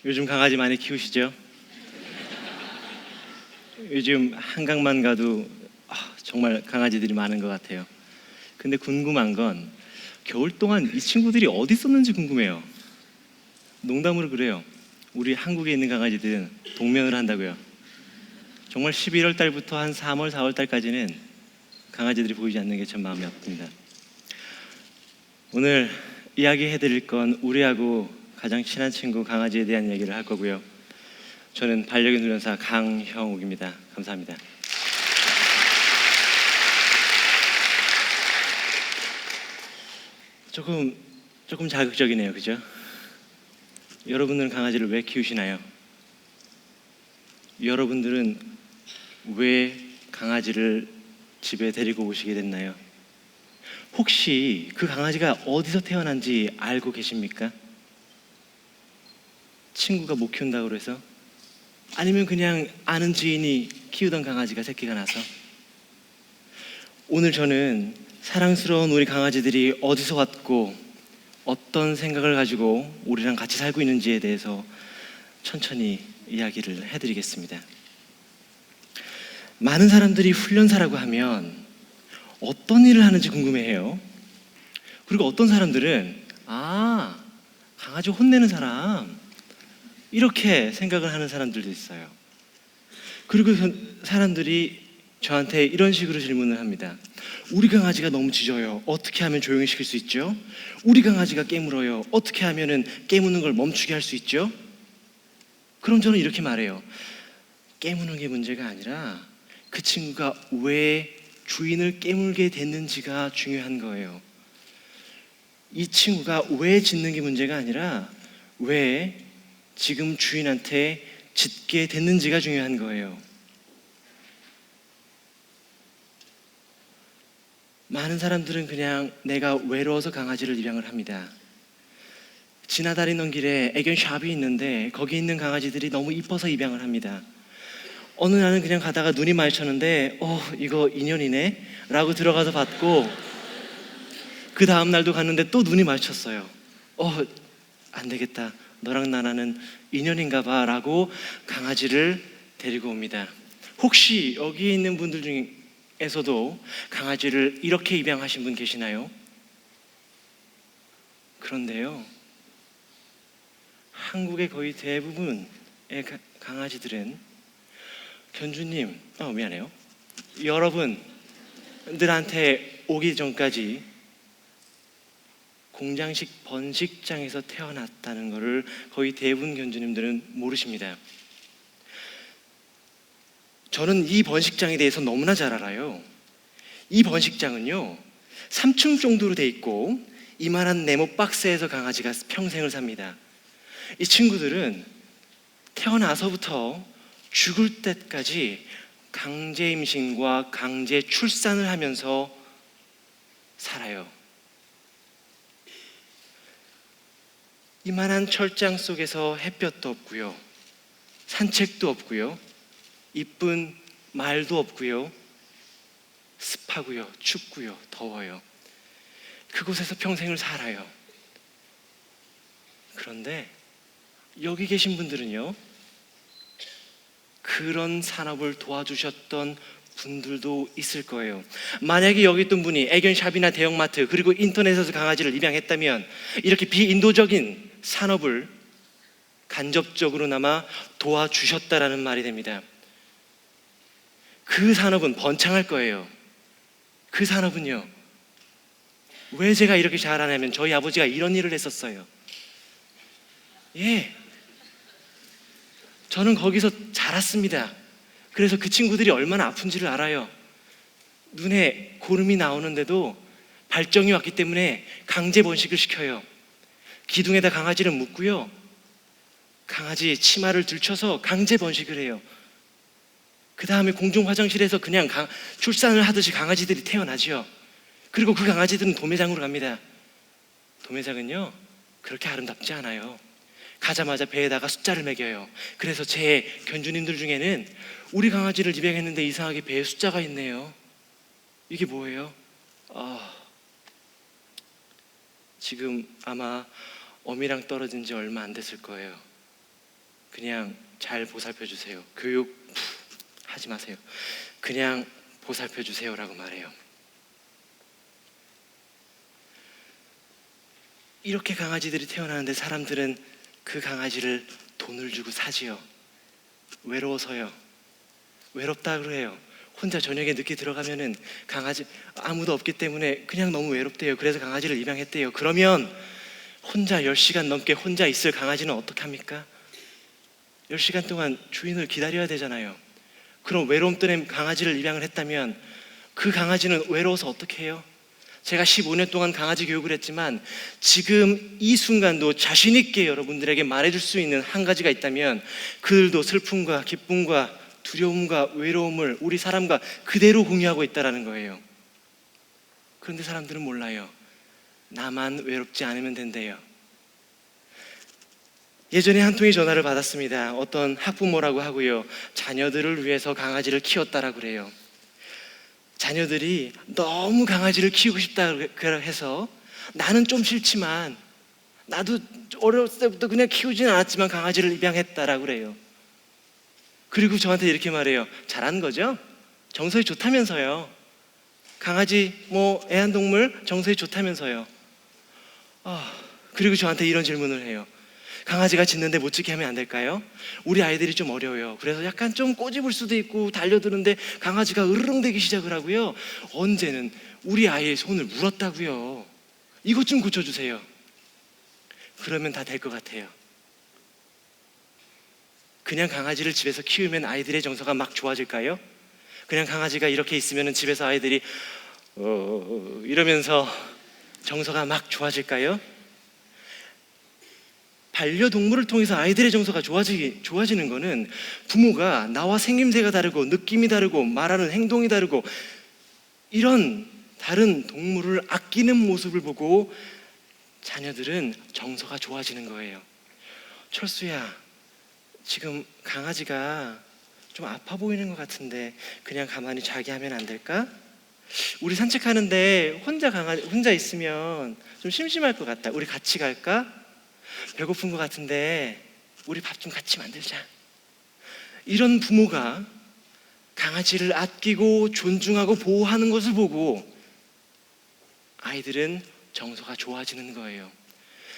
요즘 강아지 많이 키우시죠? 요즘 한강만 가도 정말 강아지들이 많은 것 같아요. 근데 궁금한 건 겨울 동안 이 친구들이 어디 있었는지 궁금해요. 농담으로 그래요. 우리 한국에 있는 강아지들은 동면을 한다고요. 정말 11월 달부터 한 3월, 4월 달까지는 강아지들이 보이지 않는 게 참 마음이 아픕니다. 오늘 이야기해드릴 건 우리하고 가장 친한 친구 강아지에 대한 얘기를 할 거고요. 저는 반려견 훈련사 강형욱입니다. 감사합니다. 조금 자극적이네요, 그죠? 여러분들은 강아지를 왜 키우시나요? 여러분들은 왜 강아지를 집에 데리고 오시게 됐나요? 혹시 그 강아지가 어디서 태어난지 알고 계십니까? 친구가 못 키운다고 해서? 아니면 그냥 아는 지인이 키우던 강아지가 새끼가 나서? 오늘 저는 사랑스러운 우리 강아지들이 어디서 왔고 어떤 생각을 가지고 우리랑 같이 살고 있는지에 대해서 천천히 이야기를 해드리겠습니다. 많은 사람들이 훈련사라고 하면 어떤 일을 하는지 궁금해해요. 그리고 어떤 사람들은 강아지 혼내는 사람, 이렇게 생각을 하는 사람들도 있어요. 그리고 사람들이 저한테 이런 식으로 질문을 합니다. 우리 강아지가 너무 짖어요. 어떻게 하면 조용히 시킬 수 있죠? 우리 강아지가 깨물어요. 어떻게 하면 깨무는 걸 멈추게 할 수 있죠? 그럼 저는 이렇게 말해요. 깨무는 게 문제가 아니라 그 친구가 왜 주인을 깨물게 됐는지가 중요한 거예요. 이 친구가 왜 짖는 게 문제가 아니라 왜 지금 주인한테 짖게 됐는지가 중요한 거예요. 많은 사람들은 그냥 내가 외로워서 강아지를 입양을 합니다. 지나다니는 길에 애견 샵이 있는데 거기 있는 강아지들이 너무 이뻐서 입양을 합니다. 어느 날은 그냥 가다가 눈이 마주쳤는데 이거 인연이네? 라고 들어가서 봤고, 그 다음 날도 갔는데 또 눈이 마주쳤어요. 안 되겠다. 너랑 나랑은 인연인가 봐 라고 강아지를 데리고 옵니다. 혹시 여기 있는 분들 중에서도 강아지를 이렇게 입양하신 분 계시나요? 그런데요, 한국의 거의 대부분의 강아지들은 견주님, 미안해요. 여러분들한테 오기 전까지 공장식 번식장에서 태어났다는 것을 거의 대부분 견주님들은 모르십니다. 저는 이 번식장에 대해서 너무나 잘 알아요. 이 번식장은요, 3층 정도로 돼 있고 이만한 네모 박스에서 강아지가 평생을 삽니다. 이 친구들은 태어나서부터 죽을 때까지 강제 임신과 강제 출산을 하면서 살아요. 이만한 철장 속에서 햇볕도 없고요, 산책도 없고요, 이쁜 말도 없고요, 습하고요, 춥고요, 더워요. 그곳에서 평생을 살아요. 그런데 여기 계신 분들은요, 그런 산업을 도와주셨던 분들도 있을 거예요. 만약에 여기 있던 분이 애견샵이나 대형마트 그리고 인터넷에서 강아지를 입양했다면 이렇게 비인도적인 산업을 간접적으로나마 도와주셨다라는 말이 됩니다. 그 산업은 번창할 거예요. 그 산업은요, 왜 제가 이렇게 잘하냐면 저희 아버지가 이런 일을 했었어요. 저는 거기서 자랐습니다. 그래서 그 친구들이 얼마나 아픈지를 알아요. 눈에 고름이 나오는데도 발정이 왔기 때문에 강제 번식을 시켜요. 기둥에다 강아지를 묶고요, 강아지 치마를 들쳐서 강제 번식을 해요. 그 다음에 공중 화장실에서 그냥 출산을 하듯이 강아지들이 태어나죠. 그리고 그 강아지들은 도매장으로 갑니다. 도매장은요, 그렇게 아름답지 않아요. 가자마자 배에다가 숫자를 매겨요. 그래서 제 견주님들 중에는 우리 강아지를 입양했는데 이상하게 배에 숫자가 있네요. 이게 뭐예요? 지금 아마 어미랑 떨어진 지 얼마 안 됐을 거예요. 그냥 잘 보살펴 주세요. 교육 하지 마세요. 그냥 보살펴 주세요라고 말해요. 이렇게 강아지들이 태어나는데 사람들은 그 강아지를 돈을 주고 사지요. 외로워서요. 외롭다고 해요. 혼자 저녁에 늦게 들어가면은 강아지 아무도 없기 때문에 그냥 너무 외롭대요. 그래서 강아지를 입양했대요. 그러면 혼자 10시간 넘게 혼자 있을 강아지는 어떻게 합니까? 10시간 동안 주인을 기다려야 되잖아요. 그럼 외로움 때문에 강아지를 입양을 했다면 그 강아지는 외로워서 어떻게 해요? 제가 15년 동안 강아지 교육을 했지만 지금 이 순간도 자신 있게 여러분들에게 말해줄 수 있는 한 가지가 있다면 그들도 슬픔과 기쁨과 두려움과 외로움을 우리 사람과 그대로 공유하고 있다는 거예요. 그런데 사람들은 몰라요. 나만 외롭지 않으면 된대요. 예전에 한 통의 전화를 받았습니다. 어떤 학부모라고 하고요, 자녀들을 위해서 강아지를 키웠다라고 그래요. 자녀들이 너무 강아지를 키우고 싶다 해서 나는 좀 싫지만 나도 어렸을 때부터 그냥 키우지는 않았지만 강아지를 입양했다라고 그래요. 그리고 저한테 이렇게 말해요. 잘한 거죠? 정서에 좋다면서요. 강아지 애완동물 정서에 좋다면서요. 그리고 저한테 이런 질문을 해요. 강아지가 짖는데 못 짖게 하면 안 될까요? 우리 아이들이 좀 어려워요. 그래서 약간 좀 꼬집을 수도 있고 달려드는데 강아지가 으르렁대기 시작을 하고요. 언제는 우리 아이의 손을 물었다고요. 이것 좀 고쳐주세요. 그러면 다 될 것 같아요. 그냥 강아지를 집에서 키우면 아이들의 정서가 막 좋아질까요? 그냥 강아지가 이렇게 있으면 집에서 아이들이 이러면서 정서가 막 좋아질까요? 반려동물을 통해서 아이들의 정서가 좋아지는 거는 부모가 나와 생김새가 다르고 느낌이 다르고 말하는 행동이 다르고 이런 다른 동물을 아끼는 모습을 보고 자녀들은 정서가 좋아지는 거예요. 철수야, 지금 강아지가 좀 아파 보이는 것 같은데 그냥 가만히 자게 하면 안 될까? 우리 산책하는데 혼자 있으면 좀 심심할 것 같다. 우리 같이 갈까? 배고픈 것 같은데 우리 밥 좀 같이 만들자. 이런 부모가 강아지를 아끼고 존중하고 보호하는 것을 보고 아이들은 정서가 좋아지는 거예요.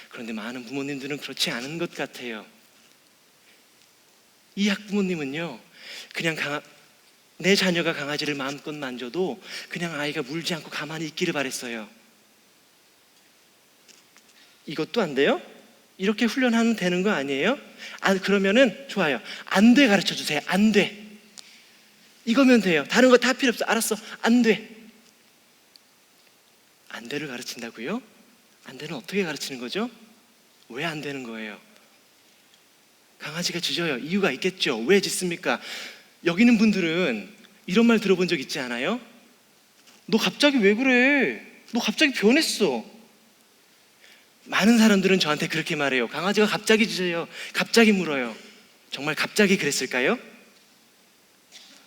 그런데 많은 부모님들은 그렇지 않은 것 같아요. 이 학부모님은요, 그냥 내 자녀가 강아지를 마음껏 만져도 그냥 아이가 물지 않고 가만히 있기를 바랬어요. 이것도 안 돼요? 이렇게 훈련하면 되는 거 아니에요? 그러면은 좋아요. 안 돼 가르쳐 주세요. 안 돼. 이거면 돼요. 다른 거 다 필요 없어. 알았어. 안 돼. 안 돼를 가르친다고요? 안 돼는 어떻게 가르치는 거죠? 왜 안 되는 거예요? 강아지가 짖어요. 이유가 있겠죠. 왜 짖습니까? 여기 있는 분들은 이런 말 들어본 적 있지 않아요? 너 갑자기 왜 그래? 너 갑자기 변했어. 많은 사람들은 저한테 그렇게 말해요. 강아지가 갑자기 짖어요. 갑자기 물어요. 정말 갑자기 그랬을까요?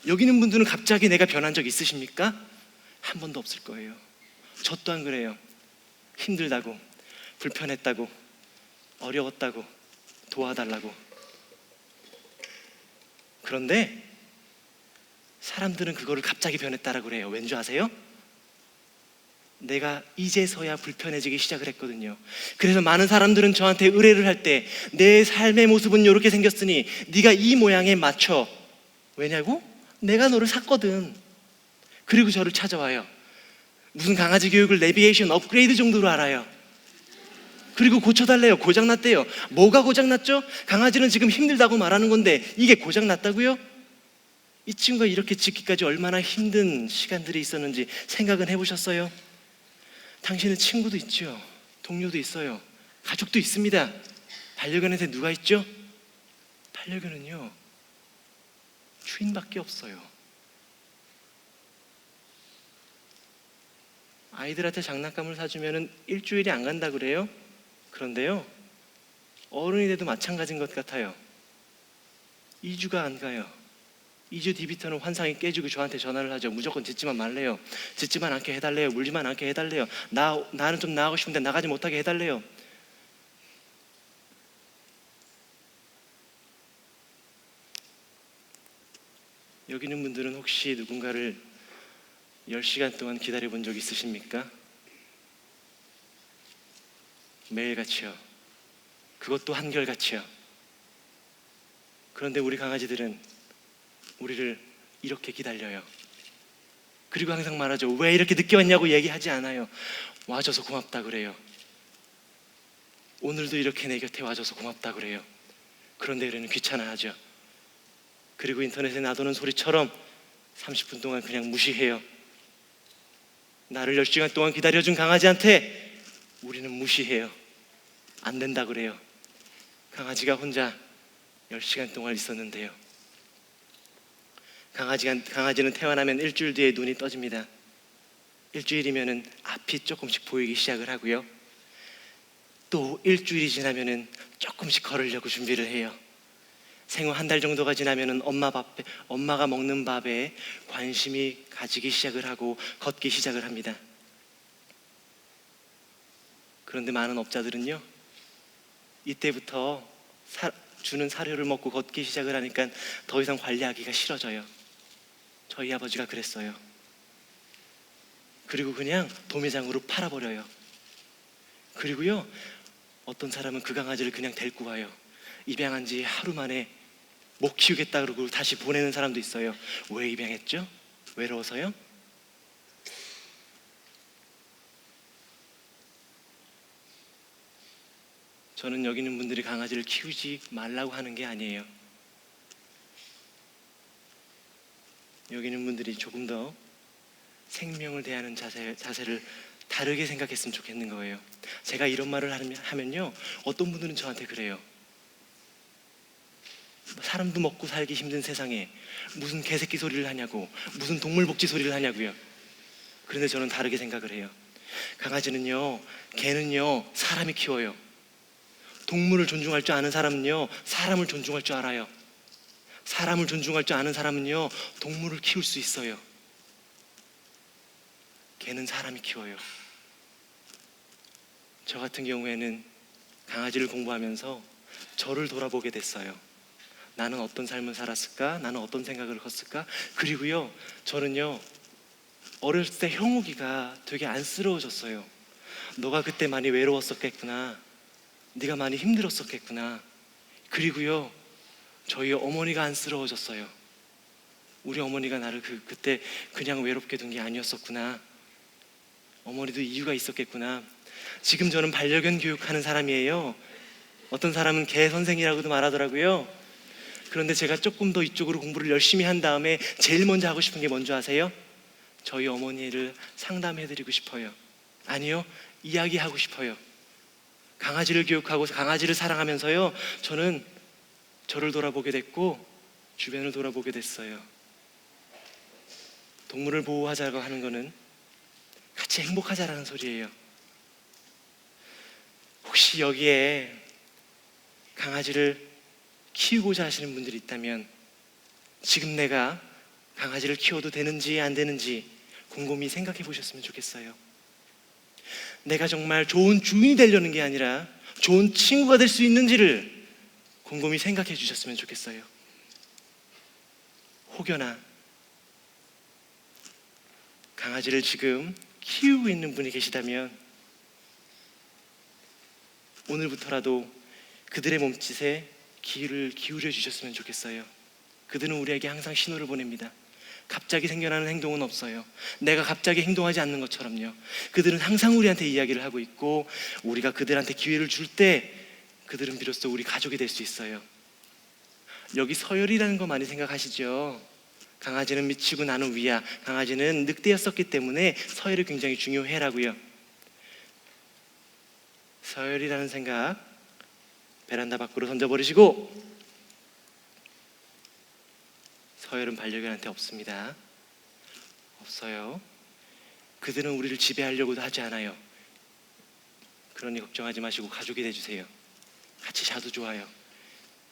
여기 있는 분들은 갑자기 내가 변한 적 있으십니까? 한 번도 없을 거예요. 저 또한 그래요. 힘들다고, 불편했다고, 어려웠다고, 도와달라고. 그런데 사람들은 그거를 갑자기 변했다라고 그래요. 왠 줄 아세요? 내가 이제서야 불편해지기 시작을 했거든요. 그래서 많은 사람들은 저한테 의뢰를 할 때 내 삶의 모습은 이렇게 생겼으니 네가 이 모양에 맞춰. 왜냐고? 내가 너를 샀거든. 그리고 저를 찾아와요. 무슨 강아지 교육을 내비게이션 업그레이드 정도로 알아요. 그리고 고쳐달래요. 고장났대요. 뭐가 고장났죠? 강아지는 지금 힘들다고 말하는 건데 이게 고장났다고요? 이 친구가 이렇게 짖기까지 얼마나 힘든 시간들이 있었는지 생각은 해보셨어요? 당신은 친구도 있죠. 동료도 있어요. 가족도 있습니다. 반려견한테 누가 있죠? 반려견은요, 주인밖에 없어요. 아이들한테 장난감을 사주면 일주일이 안 간다 그래요? 그런데요, 어른이 돼도 마찬가지인 것 같아요. 2주가 안 가요. 2주 뒤부터는 환상이 깨지고 저한테 전화를 하죠. 무조건 짖지만 말래요. 짖지만 않게 해달래요. 물지만 않게 해달래요. 나는 좀 나가고 싶은데 나가지 못하게 해달래요. 여기 있는 분들은 혹시 누군가를 10시간 동안 기다려 본 적 있으십니까? 매일같이요. 그것도 한결같이요. 그런데 우리 강아지들은 우리를 이렇게 기다려요. 그리고 항상 말하죠. 왜 이렇게 늦게 왔냐고 얘기하지 않아요. 와줘서 고맙다 그래요. 오늘도 이렇게 내 곁에 와줘서 고맙다 그래요. 그런데 우리는 귀찮아하죠. 그리고 인터넷에 놔두는 소리처럼 30분 동안 그냥 무시해요. 나를 10시간 동안 기다려준 강아지한테 우리는 무시해요. 안 된다 그래요. 강아지가 혼자 10시간 동안 있었는데요. 강아지는 태어나면 일주일 뒤에 눈이 떠집니다. 일주일이면은 앞이 조금씩 보이기 시작을 하고요. 또 일주일이 지나면은 조금씩 걸으려고 준비를 해요. 생후 한 달 정도가 지나면은 엄마가 먹는 밥에 관심이 가지기 시작을 하고 걷기 시작을 합니다. 그런데 많은 업자들은요, 이때부터 주는 사료를 먹고 걷기 시작을 하니까 더 이상 관리하기가 싫어져요. 저희 아버지가 그랬어요. 그리고 그냥 도매장으로 팔아버려요. 그리고요, 어떤 사람은 그 강아지를 그냥 데리고 와요. 입양한 지 하루 만에 못 키우겠다 그러고 다시 보내는 사람도 있어요. 왜 입양했죠? 외로워서요? 저는 여기 있는 분들이 강아지를 키우지 말라고 하는 게 아니에요. 여기 있는 분들이 조금 더 생명을 대하는 자세를 다르게 생각했으면 좋겠는 거예요. 제가 이런 말을 하면요, 어떤 분들은 저한테 그래요. 사람도 먹고 살기 힘든 세상에 무슨 개새끼 소리를 하냐고, 무슨 동물복지 소리를 하냐고요. 그런데 저는 다르게 생각을 해요. 강아지는요, 개는요, 사람이 키워요. 동물을 존중할 줄 아는 사람은요, 사람을 존중할 줄 알아요. 사람을 존중할 줄 아는 사람은요, 동물을 키울 수 있어요. 개는 사람이 키워요. 저 같은 경우에는 강아지를 공부하면서 저를 돌아보게 됐어요. 나는 어떤 삶을 살았을까? 나는 어떤 생각을 했을까? 그리고요, 저는요, 어렸을 때 형욱이가 되게 안쓰러워졌어요. 너가 그때 많이 외로웠었겠구나. 네가 많이 힘들었었겠구나. 그리고요, 저희 어머니가 안쓰러워졌어요. 우리 어머니가 나를 그때 그냥 외롭게 둔 게 아니었었구나. 어머니도 이유가 있었겠구나. 지금 저는 반려견 교육하는 사람이에요. 어떤 사람은 개 선생이라고도 말하더라고요. 그런데 제가 조금 더 이쪽으로 공부를 열심히 한 다음에 제일 먼저 하고 싶은 게 뭔지 아세요? 저희 어머니를 상담해드리고 싶어요. 아니요, 이야기하고 싶어요. 강아지를 교육하고 강아지를 사랑하면서요, 저는 저를 돌아보게 됐고 주변을 돌아보게 됐어요. 동물을 보호하자고 하는 거는 같이 행복하자라는 소리예요. 혹시 여기에 강아지를 키우고자 하시는 분들이 있다면 지금 내가 강아지를 키워도 되는지 안 되는지 곰곰이 생각해 보셨으면 좋겠어요. 내가 정말 좋은 주인이 되려는 게 아니라 좋은 친구가 될 수 있는지를 곰곰이 생각해 주셨으면 좋겠어요. 혹여나 강아지를 지금 키우고 있는 분이 계시다면 오늘부터라도 그들의 몸짓에 귀를 기울여 주셨으면 좋겠어요. 그들은 우리에게 항상 신호를 보냅니다. 갑자기 생겨나는 행동은 없어요. 내가 갑자기 행동하지 않는 것처럼요. 그들은 항상 우리한테 이야기를 하고 있고 우리가 그들한테 기회를 줄 때 그들은 비로소 우리 가족이 될 수 있어요. 여기 서열이라는 거 많이 생각하시죠? 강아지는 미치고 나는 위야. 강아지는 늑대였었기 때문에 서열이 굉장히 중요해라고요. 서열이라는 생각 베란다 밖으로 던져버리시고, 서열은 반려견한테 없습니다. 없어요. 그들은 우리를 지배하려고도 하지 않아요. 그러니 걱정하지 마시고 가족이 돼주세요. 같이 자도 좋아요.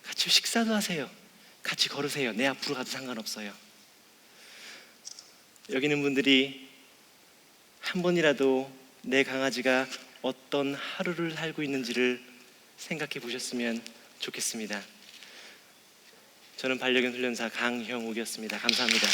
같이 식사도 하세요. 같이 걸으세요. 내 앞으로 가도 상관없어요. 여기 있는 분들이 한 번이라도 내 강아지가 어떤 하루를 살고 있는지를 생각해 보셨으면 좋겠습니다. 저는 반려견 훈련사 강형욱이었습니다. 감사합니다.